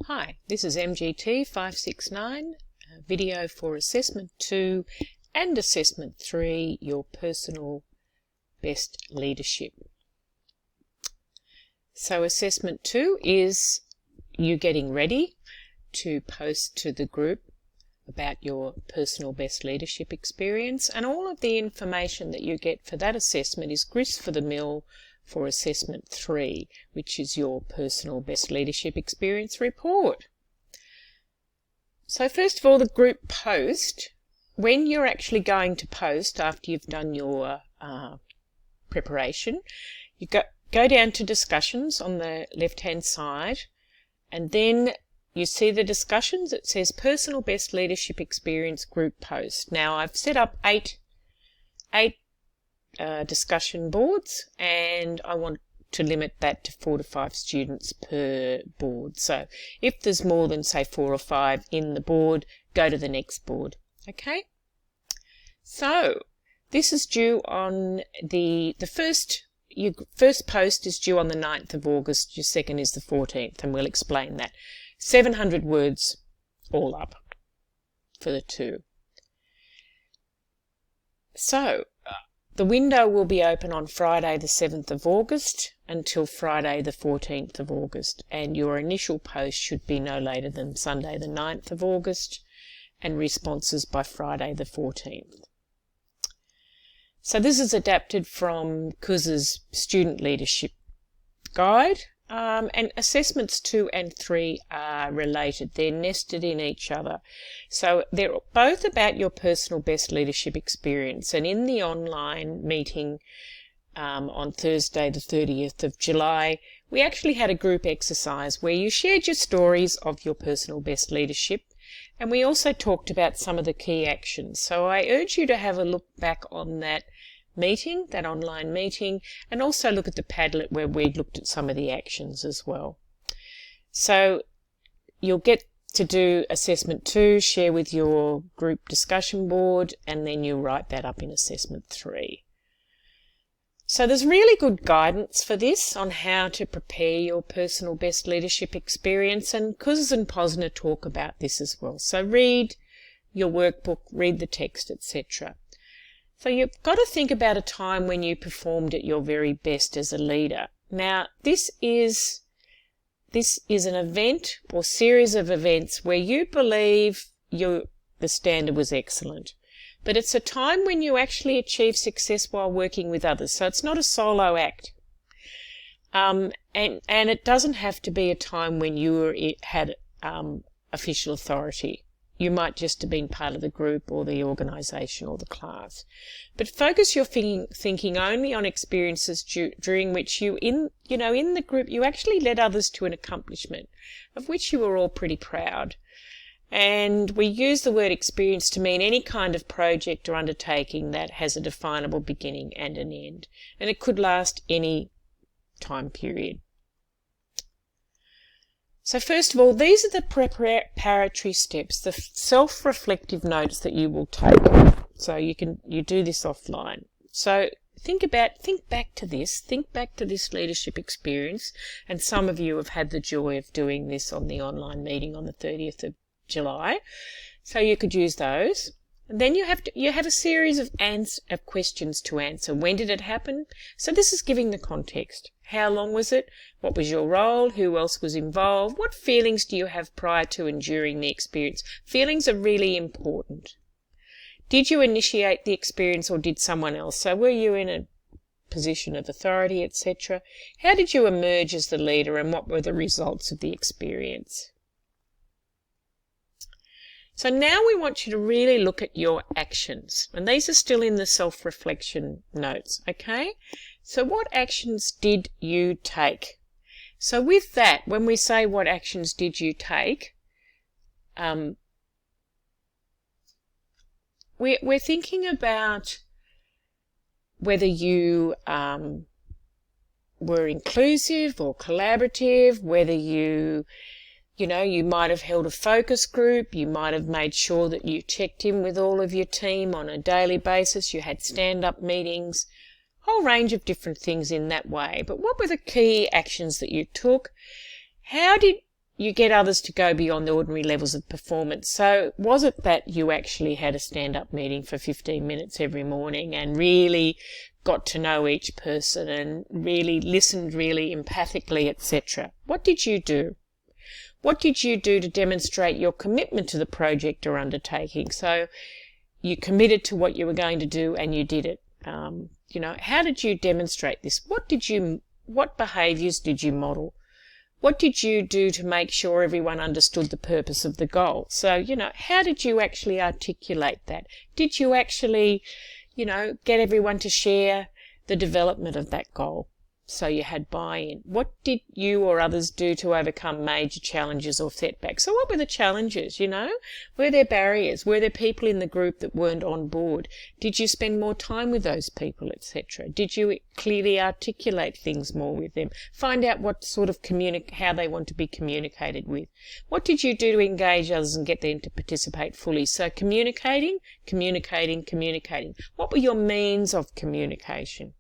Hi, this is MGT569, video for Assessment 2 and Assessment 3, your personal best leadership. So Assessment 2 is you getting ready to post to the group about your personal best leadership experience, and all of the information that you get for that assessment is grist for the mill for Assessment 3, which is your personal best leadership experience report. So first of all, the group post. When you're actually going to post after you've done your preparation, you go down to discussions on the left-hand side, and then you see the discussions. It says personal best leadership experience group post. Now I've set up eight discussion boards, and I want to limit that to 4 to 5 students per board. So if there's more than, say, 4 or 5 in the board, go to the next board. Okay? So this is due on the first post is due on the 9th of August, your second is the 14th, and we'll explain that. 700 words all up for the two. So the window will be open on Friday the 7th of August until Friday the 14th of August, and your initial post should be no later than Sunday the 9th of August, and responses by Friday the 14th. So this is adapted from Kuz's Student Leadership Guide, and assessments 2 and 3 are related. They're nested in each other. So they're both about your personal best leadership experience. And in the online meeting on Thursday the 30th of July, we actually had a group exercise where you shared your stories of your personal best leadership, and we also talked about some of the key actions. So I urge you to have a look back on that meeting, that online meeting, and also look at the Padlet where we looked at some of the actions as well. So you'll get to do assessment 2, share with your group discussion board, and then you write that up in assessment 3. So there's really good guidance for this on how to prepare your personal best leadership experience, and Kuz and Posner talk about this as well. So read your workbook, read the text, etc. So you've got to think about a time when you performed at your very best as a leader. Now, this is an event or series of events where you believe the standard was excellent. But it's a time when you actually achieve success while working with others. So it's not a solo act. And it doesn't have to be a time when you had official authority. You might just have been part of the group or the organisation or the class. But focus your thinking only on experiences during which in the group you actually led others to an accomplishment of which you were all pretty proud. And we use the word experience to mean any kind of project or undertaking that has a definable beginning and an end. And it could last any time period. So first of all, these are the preparatory steps, the self-reflective notes that you will take. So you do this offline. So think back to this leadership experience, and some of you have had the joy of doing this on the online meeting on the 30th of July. So you could use those. And then you have a series of questions to answer. When did it happen? So this is giving the context. How long was it? What was your role? Who else was involved? What feelings do you have prior to and during the experience? Feelings are really important. Did you initiate the experience or did someone else? So were you in a position of authority, etc.? How did you emerge as the leader, and what were the results of the experience? So now we want you to really look at your actions, and these are still in the self-reflection notes, okay? So what actions did you take? So with that, when we say what actions did you take, we're thinking about whether you were inclusive or collaborative, whether you might have held a focus group, you might have made sure that you checked in with all of your team on a daily basis, you had stand-up meetings, whole range of different things in that way. But what were the key actions that you took? How did you get others to go beyond the ordinary levels of performance. So was it that you actually had a stand-up meeting for 15 minutes every morning and really got to know each person and really listened really empathically, etc.? What did you do? What did you do to demonstrate your commitment to the project or undertaking? So you committed to what you were going to do and you did it. How did you demonstrate this? What behaviours did you model? What did you do to make sure everyone understood the purpose of the goal? So, how did you actually articulate that? Did you actually, get everyone to share the development of that goal? So you had buy-in. What did you or others do to overcome major challenges or setbacks? So what were the challenges, Were there barriers? Were there people in the group that weren't on board? Did you spend more time with those people, etc.? Did you clearly articulate things more with them? Find out what sort of how they want to be communicated with. What did you do to engage others and get them to participate fully? So communicating. What were your means of communication?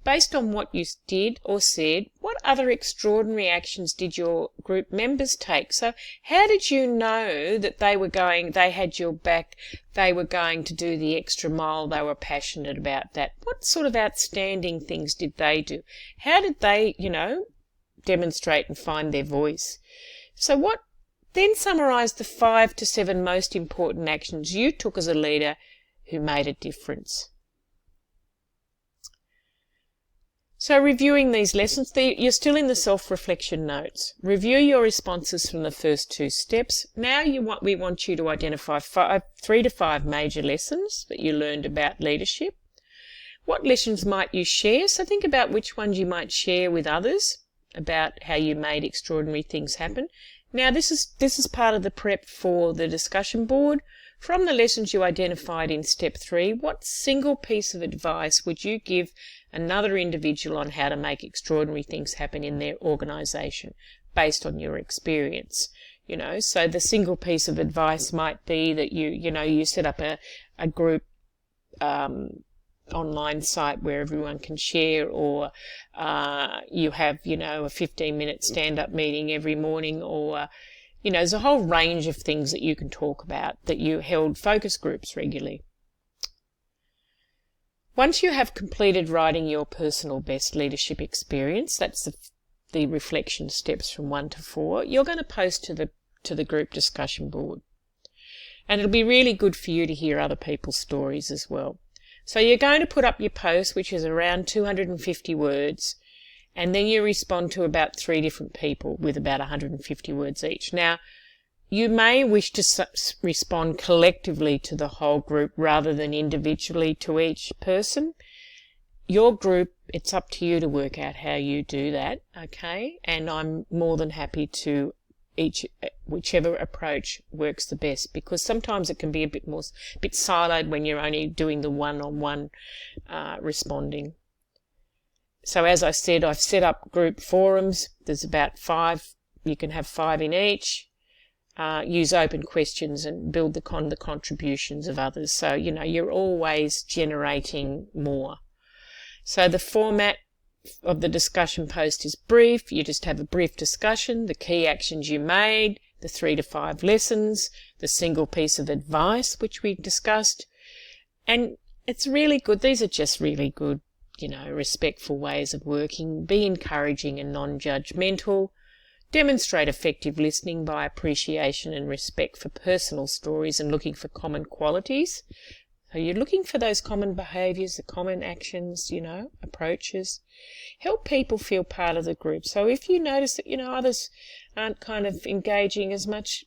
Based on what you did or said, what other extraordinary actions did your group members take? So how did you know that they had your back, they were going to do the extra mile, they were passionate about that? What sort of outstanding things did they do? How did they, demonstrate and find their voice? So then summarise the 5 to 7 most important actions you took as a leader who made a difference. So reviewing these lessons, you're still in the self-reflection notes. Review your responses from the first 2 steps. Now we want you to identify 3 to 5 major lessons that you learned about leadership. What lessons might you share? So think about which ones you might share with others about how you made extraordinary things happen. Now this is part of the prep for the discussion board. From the lessons you identified in step 3, what single piece of advice would you give another individual on how to make extraordinary things happen in their organisation based on your experience? So the single piece of advice might be that you set up a group online site where everyone can share, or you have a 15-minute stand-up meeting every morning, or there's a whole range of things that you can talk about, that you held focus groups regularly. Once you have completed writing your personal best leadership experience, that's the reflection steps from 1 to 4, you're going to post to the group discussion board. And it'll be really good for you to hear other people's stories as well. So you're going to put up your post, which is around 250 words, and then you respond to about 3 different people with about 150 words each. Now, you may wish to respond collectively to the whole group rather than individually to each person. Your group, it's up to you to work out how you do that, okay? And I'm more than happy to whichever approach works the best, because sometimes it can be a bit siloed when you're only doing the one-on-one responding. So as I said, I've set up group forums. There's about 5. You can have 5 in each. Use open questions and build the contributions of others. So, you're always generating more. So the format of the discussion post is brief. You just have a brief discussion, the key actions you made, the 3 to 5 lessons, the single piece of advice, which we discussed. And it's really good. These are just really good, respectful ways of working. Be encouraging and non-judgmental. Demonstrate effective listening by appreciation and respect for personal stories and looking for common qualities. So you're looking for those common behaviours, the common actions, approaches. Help people feel part of the group. So if you notice that, others aren't kind of engaging as much,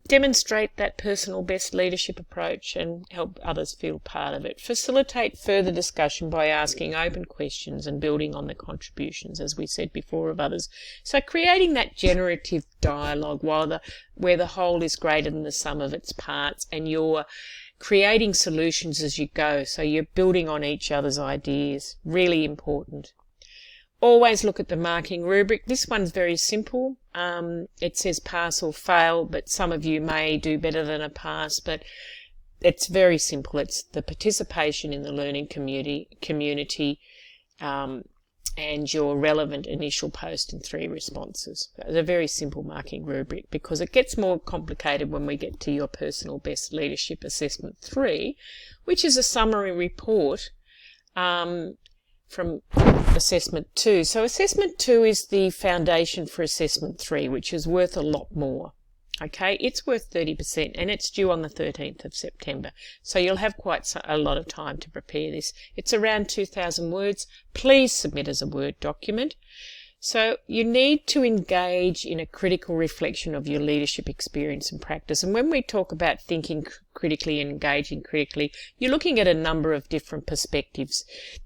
demonstrate that personal best leadership approach and help others feel part of it. Facilitate further discussion by asking open questions and building on the contributions, as we said before, of others. So creating that generative dialogue where the whole is greater than the sum of its parts, and you're creating solutions as you go. So you're building on each other's ideas. Really important. Always look at the marking rubric. This one's very simple. It says pass or fail, but some of you may do better than a pass, but it's very simple. It's the participation in the learning community, and your relevant initial post and 3 responses. It's a very simple marking rubric, because it gets more complicated when we get to your personal best leadership assessment 3, which is a summary report from assessment 2. So assessment 2 is the foundation for assessment 3, which is worth a lot more. Okay, it's worth 30% and it's due on the 13th of September. So you'll have quite a lot of time to prepare this. It's around 2,000 words. Please submit as a Word document. So you need to engage in a critical reflection of your leadership experience and practice. And when we talk about thinking critically and engaging critically, you're looking at a number of different perspectives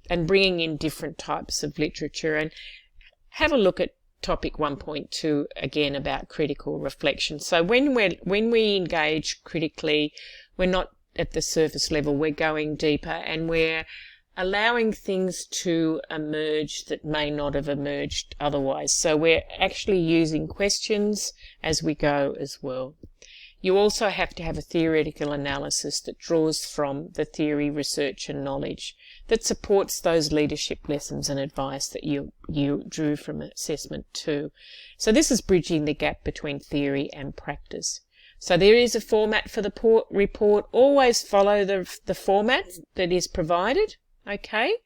and bringing in different types of literature. And have a look at topic 1.2 again about critical reflection. So when we engage critically, we're not at the surface level, we're going deeper and we're allowing things to emerge that may not have emerged otherwise. So we're actually using questions as we go as well. You also have to have a theoretical analysis that draws from the theory, research and knowledge that supports those leadership lessons and advice that you drew from assessment 2. So this is bridging the gap between theory and practice. So there is a format for the report. Always follow the format that is provided, okay?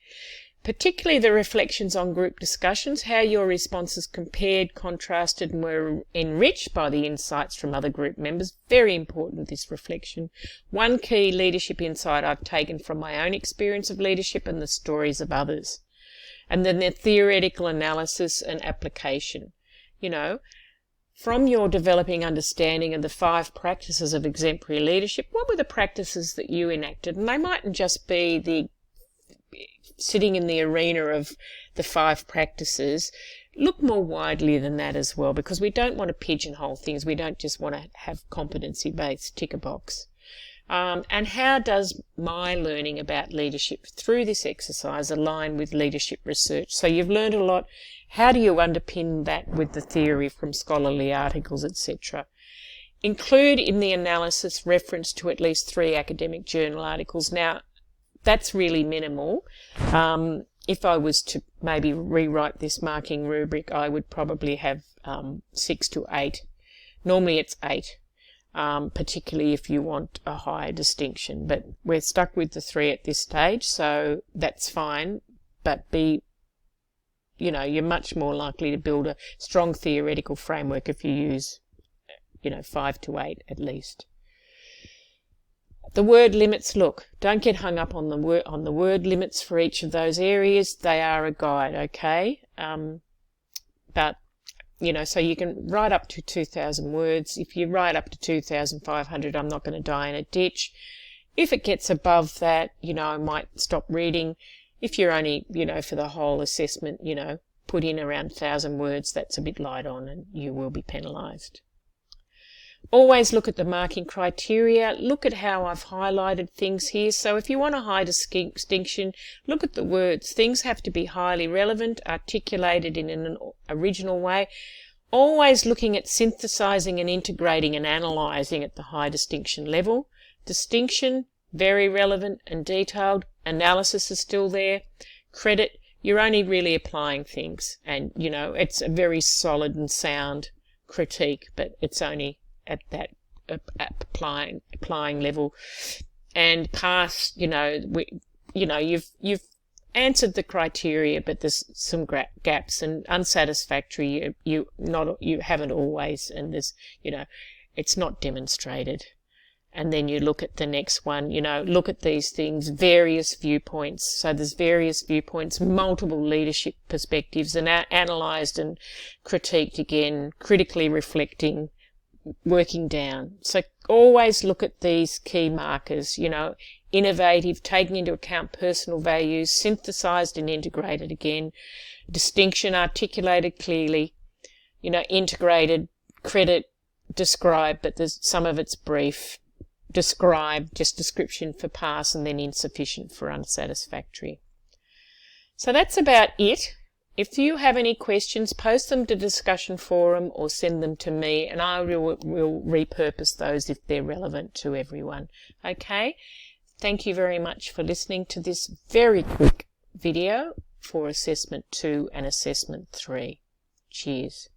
Particularly the reflections on group discussions, how your responses compared, contrasted and were enriched by the insights from other group members. Very important, this reflection. One key leadership insight I've taken from my own experience of leadership and the stories of others. And then the theoretical analysis and application. You know, from your developing understanding of the 5 practices of exemplary leadership, what were the practices that you enacted? And they mightn't just be the sitting in the arena of the 5 practices. Look more widely than that as well, because we don't want to pigeonhole things. We don't just want to have competency-based tick a box. And how does my learning about leadership through this exercise align with leadership research? So you've learned a lot. How do you underpin that with the theory from scholarly articles, etc.? Include in the analysis reference to at least 3 academic journal articles. Now, that's really minimal. If I was to maybe rewrite this marking rubric, I would probably have 6 to 8. Normally it's 8, particularly if you want a higher distinction. But we're stuck with the 3 at this stage, so that's fine. But you're much more likely to build a strong theoretical framework if you use, 5 to 8 at least. The word limits, look, don't get hung up on the word limits for each of those areas. They are a guide, okay? But, so you can write up to 2,000 words. If you write up to 2,500, I'm not going to die in a ditch. If it gets above that, I might stop reading. If you're only, for the whole assessment, put in around 1,000 words, that's a bit light on and you will be penalised. Always look at the marking criteria. Look at how I've highlighted things here. So if you want a high distinction, look at the words. Things have to be highly relevant, articulated in an original way. Always looking at synthesizing and integrating and analysing at the high distinction level. Distinction, very relevant and detailed. Analysis is still there. Credit, you're only really applying things. And, it's a very solid and sound critique, but it's only at that applying level. And pass, you've answered the criteria, but there's some gaps and unsatisfactory. You haven't always, and there's, it's not demonstrated. And then you look at the next one, look at these things, various viewpoints. So there's various viewpoints, multiple leadership perspectives, and analysed and critiqued again, critically reflecting, working down. So always look at these key markers, innovative, taking into account personal values, synthesized and integrated again, distinction, articulated clearly, integrated, credit, describe, but there's some of it's brief, describe, just description for pass, and then insufficient for unsatisfactory. So that's about it. If you have any questions, post them to discussion forum or send them to me, and I will repurpose those if they're relevant to everyone. Okay? Thank you very much for listening to this very quick video for Assessment 2 and Assessment 3. Cheers.